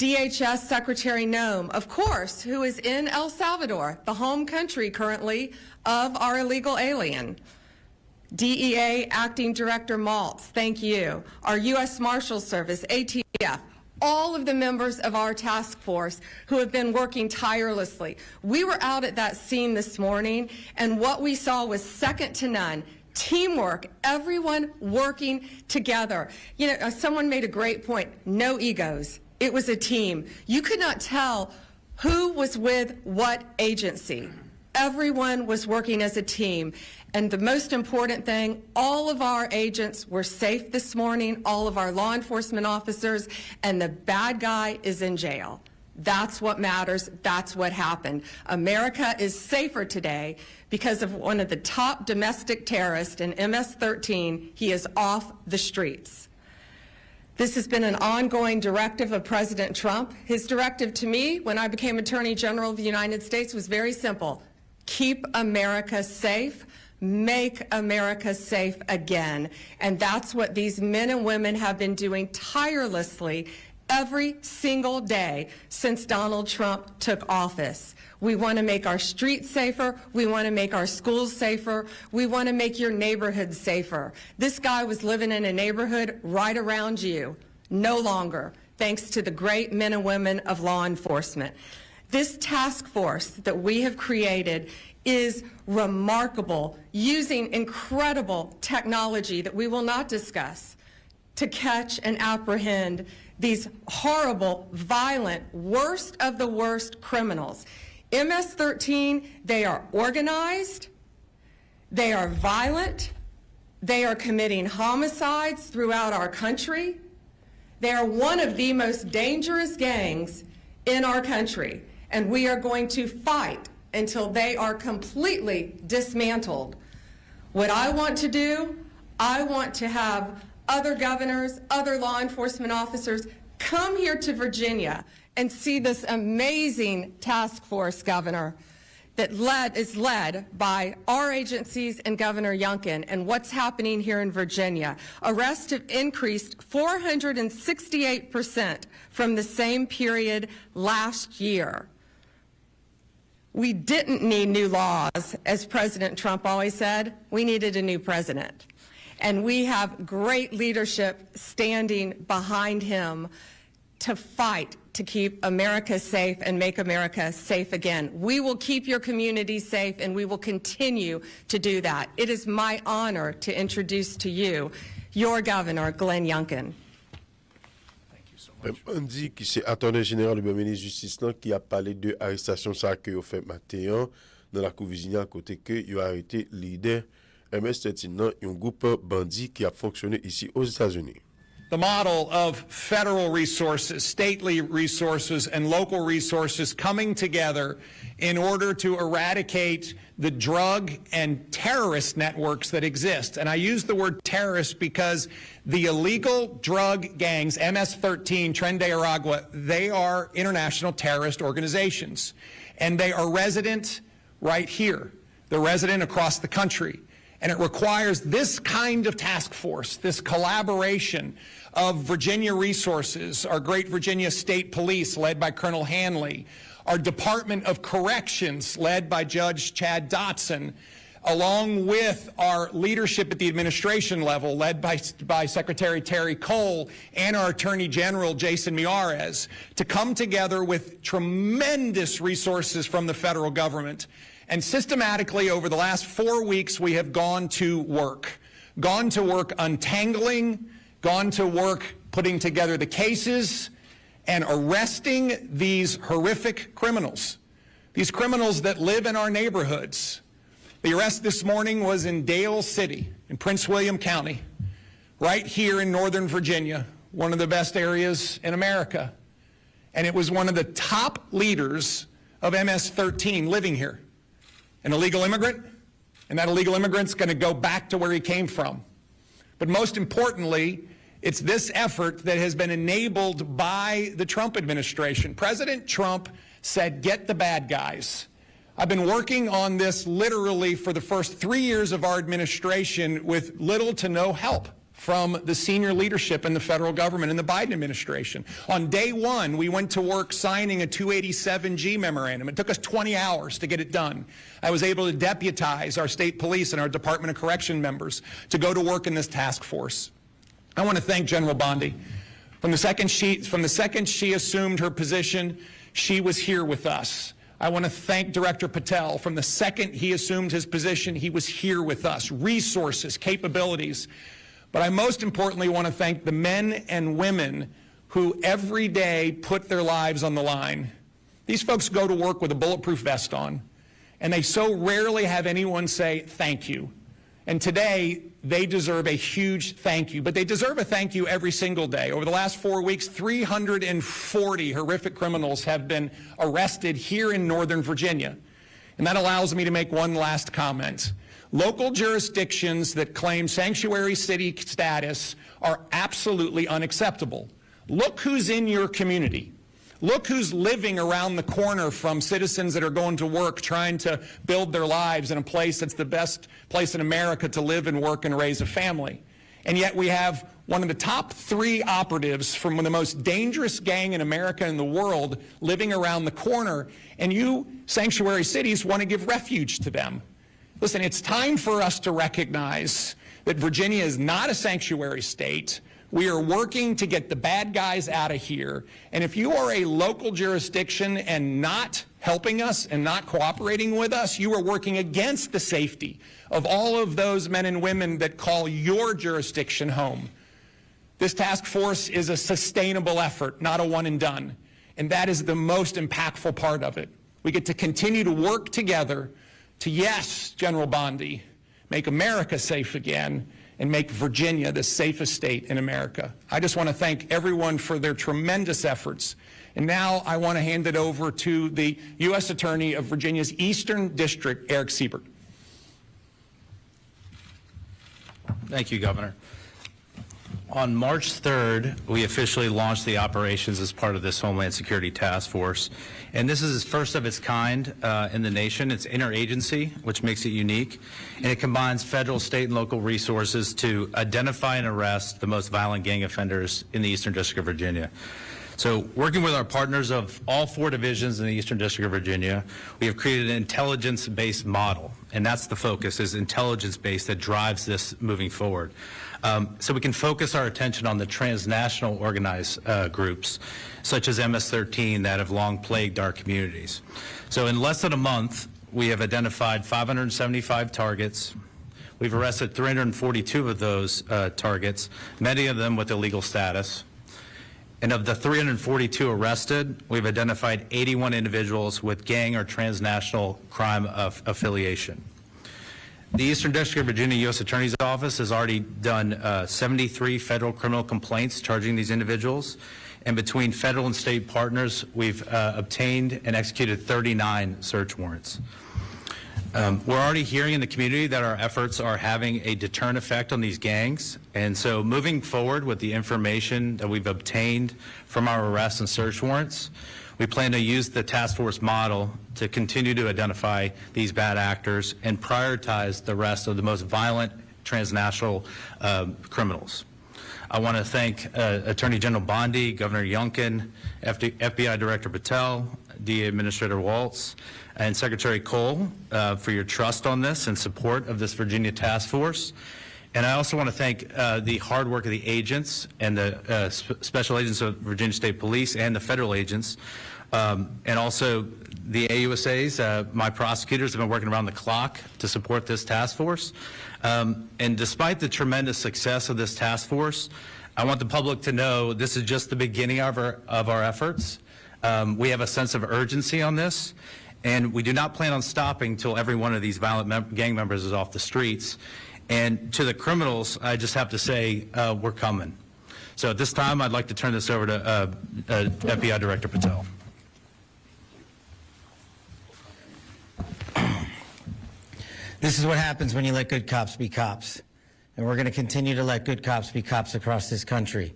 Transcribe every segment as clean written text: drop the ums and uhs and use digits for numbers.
DHS Secretary Noem, of course, who is in El Salvador, the home country currently of our illegal alien. DEA Acting Director Maltz, thank you. Our U.S. Marshals Service, ATF, all of the members of our task force who have been working tirelessly. We were out at that scene this morning, and what we saw was second to none. Teamwork, everyone working together. You know, someone made a great point, no egos. It was a team. You could not tell who was with what agency. Everyone was working as a team. And the most important thing, all of our agents were safe this morning, all of our law enforcement officers, and the bad guy is in jail. That's what matters. That's what happened. America is safer today because of one of the top domestic terrorists in MS-13. He is off the streets. This has been an ongoing directive of President Trump. His directive to me when I became Attorney General of the United States was very simple. Keep America safe. Make America safe again. And that's what these men and women have been doing tirelessly every single day since Donald Trump took office. We want to make our streets safer. We want to make our schools safer. We want to make your neighborhood safer. This guy was living in a neighborhood right around you. No longer, thanks to the great men and women of law enforcement. This task force that we have created is remarkable, using incredible technology that we will not discuss to catch and apprehend these horrible, violent, worst of the worst criminals. MS-13, they are organized, they are violent, they are committing homicides throughout our country. They are one of the most dangerous gangs in our country, and we are going to fight until they are completely dismantled. What I want to do, I want to have other governors, other law enforcement officers come here to Virginia and see this amazing task force, Governor, that is led by our agencies and Governor Youngkin. And what's happening here in Virginia? Arrests have increased 468% from the same period last year. We didn't need new laws, as President Trump always said. We needed a new president. And we have great leadership standing behind him to fight to keep America safe and make America safe again. We will keep your community safe, and we will continue to do that. It is my honor to introduce to you your Governor, Glenn Youngkin. Lundi, qui c'est attorney général du ministre justice qui a parlé de arrestation ça que fait matin dans la cour Virginia à côté que il a arrêté leader MS-13 un groupe bandit qui a fonctionné ici aux États-Unis. The model of federal resources, stately resources, and local resources coming together in order to eradicate the drug and terrorist networks that exist. And I use the word terrorist because the illegal drug gangs, MS-13, Tren de Aragua, they are international terrorist organizations. And they are resident right here. They're resident across the country. And it requires this kind of task force, this collaboration of Virginia resources, our great Virginia State Police led by Colonel Hanley, our Department of Corrections led by Judge Chad Dotson, along with our leadership at the administration level led by Secretary Terry Cole and our Attorney General Jason Miyares, to come together with tremendous resources from the federal government. And systematically over the last 4 weeks we have gone to work untangling, gone to work putting together the cases and arresting these horrific criminals, these criminals that live in our neighborhoods. The arrest this morning was in Dale City in Prince William County, right here in Northern Virginia, one of the best areas in America. And it was one of the top leaders of MS-13 living here, an illegal immigrant, and that illegal immigrant's going to go back to where he came from. But most importantly, it's this effort that has been enabled by the Trump administration. President Trump said, get the bad guys. I've been working on this literally for the first 3 years of our administration with little to no help from the senior leadership in the federal government and the Biden administration. On day one, we went to work signing a 287G memorandum. It took us 20 hours to get it done. I was able to deputize our state police and our Department of Correction members to go to work in this task force. I want to thank General Bondi. From the second she assumed her position, she was here with us. I want to thank Director Patel. From the second he assumed his position, he was here with us. Resources, capabilities. But I most importantly want to thank the men and women who every day put their lives on the line. These folks go to work with a bulletproof vest on, and they so rarely have anyone say thank you. And today, they deserve a huge thank you, but they deserve a thank you every single day. Over the last 4 weeks, 340 horrific criminals have been arrested here in Northern Virginia. And that allows me to make one last comment. Local jurisdictions that claim sanctuary city status are absolutely unacceptable. Look who's in your community. Look who's living around the corner from citizens that are going to work trying to build their lives in a place that's the best place in America to live and work and raise a family. And yet we have one of the top 3 operatives from the most dangerous gang in America and the world living around the corner, and you sanctuary cities want to give refuge to them. Listen, it's time for us to recognize that Virginia is not a sanctuary state. We are working to get the bad guys out of here. And if you are a local jurisdiction and not helping us and not cooperating with us, you are working against the safety of all of those men and women that call your jurisdiction home. This task force is a sustainable effort, not a one and done. And that is the most impactful part of it. We get to continue to work together to, yes, General Bondi, make America safe again, and make Virginia the safest state in America. I just want to thank everyone for their tremendous efforts. And now I want to hand it over to the U.S. Attorney of Virginia's Eastern District, Eric Siebert. Thank you, Governor. On March 3rd, we officially launched the operations as part of this Homeland Security Task Force. And this is the first of its kind in the nation. It's interagency, which makes it unique. And it combines federal, state, and local resources to identify and arrest the most violent gang offenders in the Eastern District of Virginia. So working with our partners of all 4 divisions in the Eastern District of Virginia, we have created an intelligence-based model. And that's the focus, is intelligence-based, that drives this moving forward. So we can focus our attention on the transnational organized groups, such as MS-13, that have long plagued our communities. So in less than a month, we have identified 575 targets. We've arrested 342 of those targets, many of them with illegal status. And of the 342 arrested, we've identified 81 individuals with gang or transnational crime affiliation. The Eastern District of Virginia U.S. Attorney's Office has already done 73 federal criminal complaints charging these individuals. And between federal and state partners, we've obtained and executed 39 search warrants. We're already hearing in the community that our efforts are having a deterrent effect on these gangs. And so moving forward with the information that we've obtained from our arrests and search warrants, we plan to use the task force model to continue to identify these bad actors and prioritize the rest of the most violent transnational criminals. I want to thank Attorney General Bondi, Governor Youngkin, FBI Director Patel, DA Administrator Waltz, and Secretary Cole for your trust on this and support of this Virginia task force. And I also want to thank the hard work of the agents and the special agents of Virginia State Police and the federal agents, and also the AUSAs. My prosecutors have been working around the clock to support this task force. And despite the tremendous success of this task force, I want the public to know this is just the beginning of our efforts. We have a sense of urgency on this, and we do not plan on stopping until every one of these violent gang members is off the streets. And to the criminals, I just have to say, we're coming. So at this time, I'd like to turn this over to FBI Director Patel. This is what happens when you let good cops be cops. And we're going to continue to let good cops be cops across this country.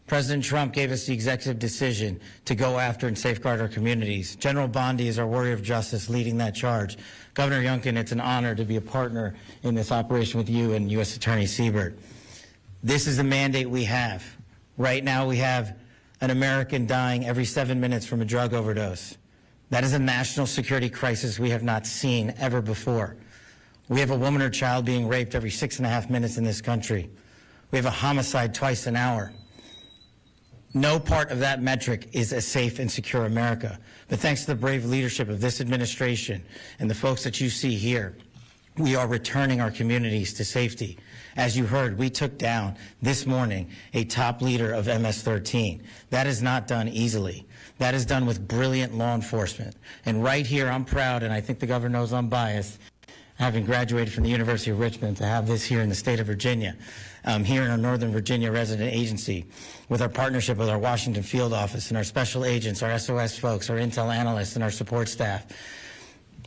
President Trump gave us the executive decision to go after and safeguard our communities. General Bondi is our warrior of justice leading that charge. Governor Youngkin, it's an honor to be a partner in this operation with you and U.S. Attorney Siebert. This is the mandate we have. Right now we have an American dying every 7 minutes from a drug overdose. That is a national security crisis we have not seen ever before. We have a woman or child being raped every 6.5 minutes in this country. We have a homicide twice an hour. No part of that metric is a safe and secure America. But thanks to the brave leadership of this administration and the folks that you see here, we are returning our communities to safety. As you heard, we took down this morning a top leader of MS-13. That is not done easily. That is done with brilliant law enforcement. And right here, I'm proud, and I think the governor knows I'm biased, having graduated from the University of Richmond, to have this here in the state of Virginia, here in our Northern Virginia resident agency, with our partnership with our Washington field office and our special agents, our SOS folks, our intel analysts, and our support staff.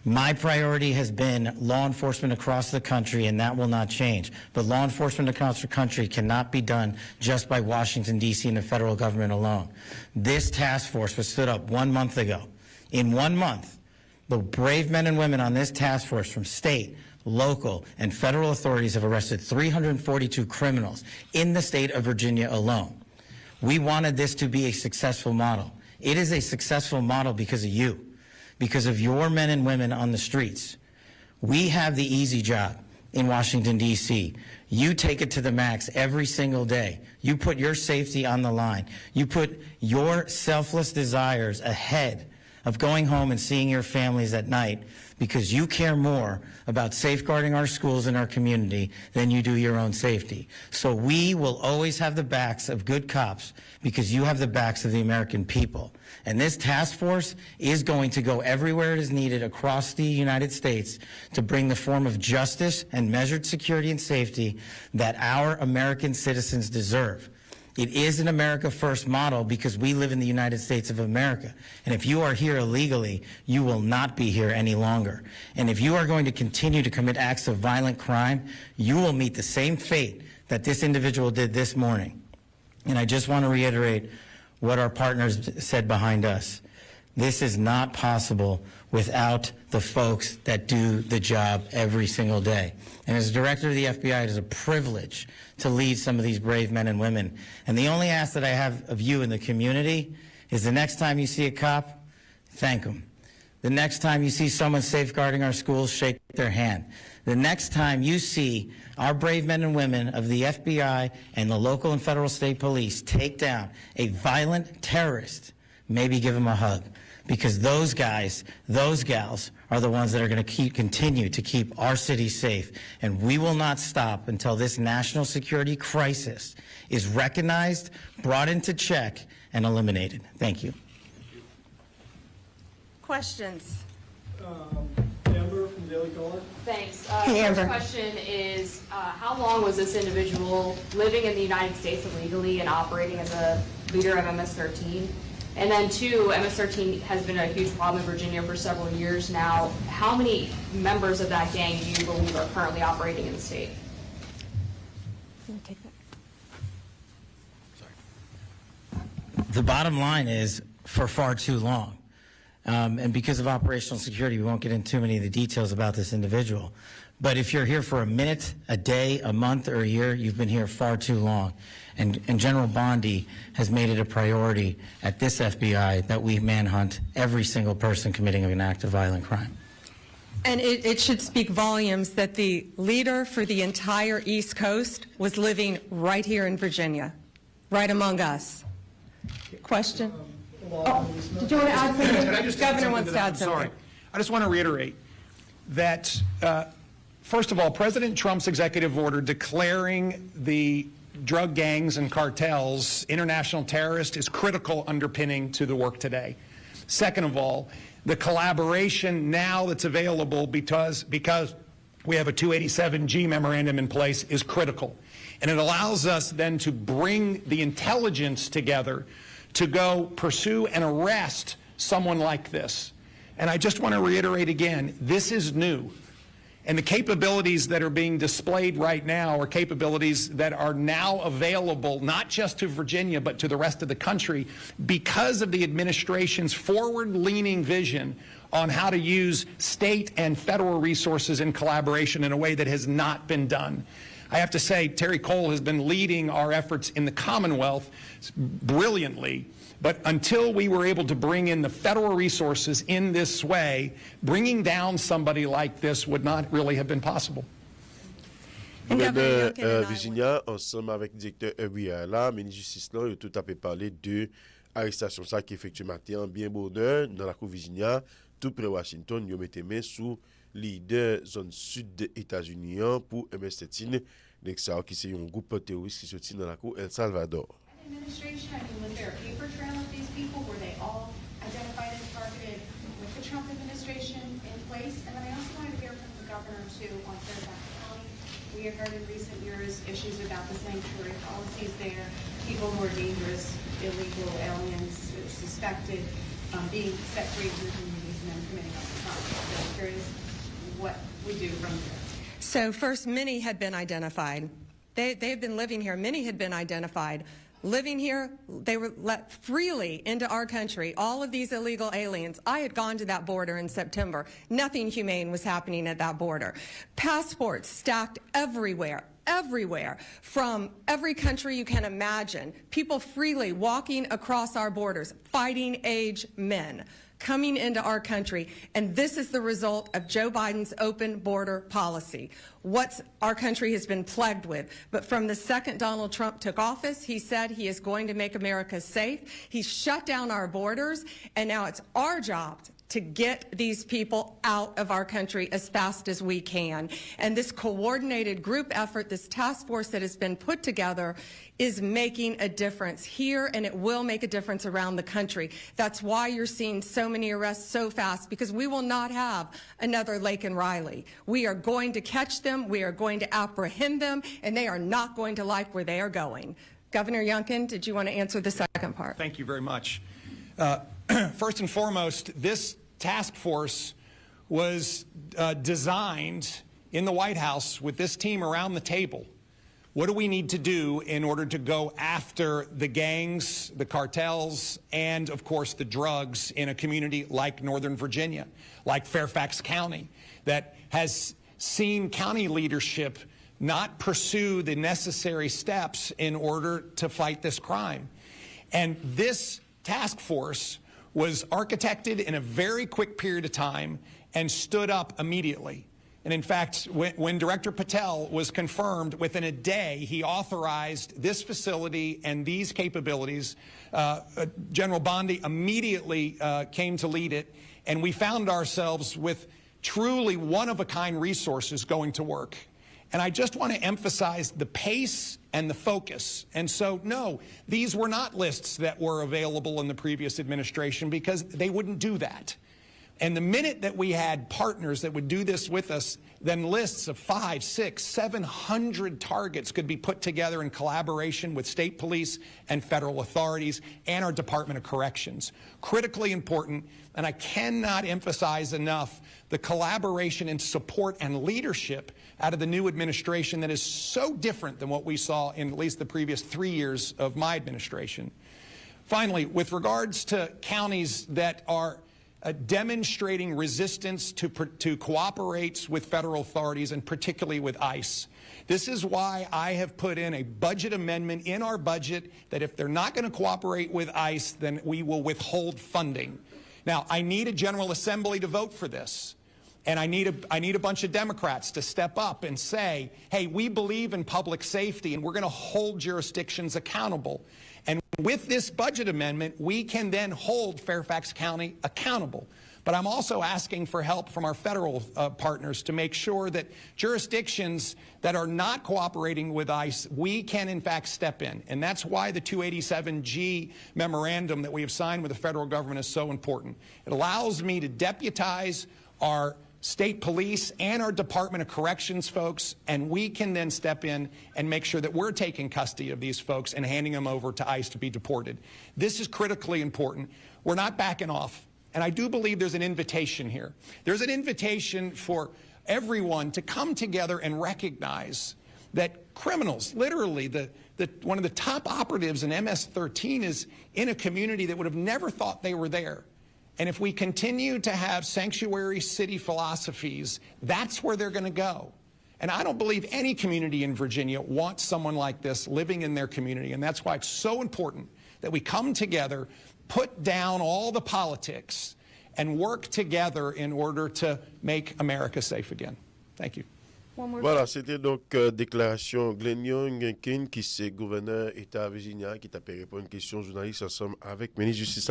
My priority has been law enforcement across the country, and that will not change. But law enforcement across the country cannot be done just by Washington, D.C. and the federal government alone. This task force was stood up 1 month ago. In 1 month, the brave men and women on this task force from state, local, and federal authorities have arrested 342 criminals in the state of Virginia alone. We wanted this to be a successful model. It is a successful model because of you, because of your men and women on the streets. We have the easy job in Washington, D.C. You take it to the max every single day. You put your safety on the line. You put your selfless desires ahead of going home and seeing your families at night because you care more about safeguarding our schools and our community than you do your own safety. So we will always have the backs of good cops because you have the backs of the American people. And this task force is going to go everywhere it is needed across the United States to bring the form of justice and measured security and safety that our American citizens deserve. It is an America First model because we live in the United States of America. And if you are here illegally, you will not be here any longer. And if you are going to continue to commit acts of violent crime, you will meet the same fate that this individual did this morning. And I just want to reiterate what our partners said behind us. This is not possible without the folks that do the job every single day. And as director of the FBI, it is a privilege to lead some of these brave men and women. And the only ask that I have of you in the community is the next time you see a cop, thank them. The next time you see someone safeguarding our schools, shake their hand. The next time you see our brave men and women of the FBI and the local and federal state police take down a violent terrorist, maybe give them a hug. Because those guys, those gals are the ones that are going to continue to keep our city safe. And we will not stop until this national security crisis is recognized, brought into check, and eliminated. Thank you. Questions? Amber from Daily Caller. Thanks. Hey, First Amber. question is, how long was this individual living in the United States illegally and operating as a leader of MS-13? And then two, MS-13 has been a huge problem in Virginia for several years now. How many members of that gang do you believe are currently operating in the state? The bottom line is for far too long. And because of operational security, we won't get into too many of the details about this individual. But if you're here for a minute, a day, a month, or a year, you've been here far too long. And General Bondi has made it a priority at this FBI that we manhunt every single person committing an act of violent crime. And it should speak volumes that the leader for the entire East Coast was living right here in Virginia, right among us. Question? Did you want to add something? Can I just Governor something wants to to that? add I'm something. sorry. I just want to reiterate that, first of all, President Trump's executive order declaring the drug gangs and cartels international terrorists is critical underpinning to the work today. Second of all, the collaboration now that's available because we have a 287G memorandum in place is critical. And it allows us then to bring the intelligence together to go pursue and arrest someone like this. And I just want to reiterate again, this is new. And the capabilities that are being displayed right now are capabilities that are now available not just to Virginia but to the rest of the country because of the administration's forward-leaning vision on how to use state and federal resources in collaboration in a way that has not been done. I have to say, Terry Cole has been leading our efforts in the Commonwealth brilliantly. But until we were able to bring in the federal resources in this way, bringing down somebody like this would not really have been possible. Gouverneur Virginia, ensemble avec le directeur FBI, là, ministre justice, là, il a tout à fait parlé de l'arrestation ça qui effectue matin bien bonheur dans la cour Virginia, tout près Washington, il a mis main sous leader zone sud des États-Unis pour MS-13, qui c'est un groupe terroriste qui se tient dans la cour El Salvador. Administration, I mean, was there a paper trail of these people? Were they all identified and targeted with the Trump administration in place? And then I also wanted to hear from the governor, too, on Presente County. We have heard in recent years issues about the sanctuary policies there, people who are dangerous, illegal aliens suspected being set free from the communities and then committing other crimes. So I'm curious what we do from there. So first, many had been identified. They had been living here. Many had been identified. Living here, they were let freely into our country. All of these illegal aliens. I had gone to that border in September. Nothing humane was happening at that border. Passports stacked everywhere. Everywhere, from every country you can imagine, people freely walking across our borders, fighting age men coming into our country, and this is the result of Joe Biden's open border policy, what our country has been plagued with. But from the second Donald Trump took office, he said he is going to make America safe. He shut down our borders, and now it's our job to get these people out of our country as fast as we can. And this coordinated group effort, this task force that has been put together, is making a difference here, and it will make a difference around the country. That's why you're seeing so many arrests so fast, because we will not have another Lake and Riley. We are going to catch them, we are going to apprehend them, and they are not going to like where they are going. Governor Youngkin, did you want to answer the second part? Thank you very much. First and foremost, this task force was designed in the White House with this team around the table. What do we need to do in order to go after the gangs, the cartels, and, of course, the drugs in a community like Northern Virginia, like Fairfax County, that has seen county leadership not pursue the necessary steps in order to fight this crime? And this task force was architected in a very quick period of time and stood up immediately. And in fact, when Director Patel was confirmed, within a day, he authorized this facility and these capabilities. General Bondi immediately came to lead it, and we found ourselves with truly one-of-a-kind resources going to work. And I just want to emphasize the pace and the focus. And so, no, these were not lists that were available in the previous administration, because they wouldn't do that. And the minute that we had partners that would do this with us, then lists of 500, 600, 700 targets could be put together in collaboration with state police and federal authorities and our Department of Corrections. Critically important, and I cannot emphasize enough the collaboration and support and leadership out of the new administration that is so different than what we saw in at least the previous 3 years of my administration. Finally, with regards to counties that are demonstrating resistance to cooperate with federal authorities, and particularly with ICE. This is why I have put in a budget amendment in our budget that if they're not going to cooperate with ICE, then we will withhold funding. Now, I need a General Assembly to vote for this. And I need a bunch of Democrats to step up and say, hey, we believe in public safety and we're going to hold jurisdictions accountable. And with this budget amendment, we can then hold Fairfax County accountable. But I'm also asking for help from our federal partners to make sure that jurisdictions that are not cooperating with ICE, we can in fact step in. And that's why the 287G memorandum that we have signed with the federal government is so important. It allows me to deputize our state police and our Department of Corrections folks, and we can then step in and make sure that we're taking custody of these folks and handing them over to ICE to be deported. This is critically important. We're not backing off, and I do believe there's an invitation here. There's an invitation for everyone to come together and recognize that criminals, literally one of the top operatives in MS-13 is in a community that would have never thought they were there. And if we continue to have sanctuary city philosophies, that's where they're going to go. And I don't believe any community in Virginia wants someone like this living in their community. And that's why it's so important that we come together, put down all the politics, and work together in order to make America safe again. Thank you. Voilà, c'était donc déclaration Glenn Young, qui c'est gouverneur État Virginia, qui t'a répondre à une question journaliste ensemble avec le ministre de Justice.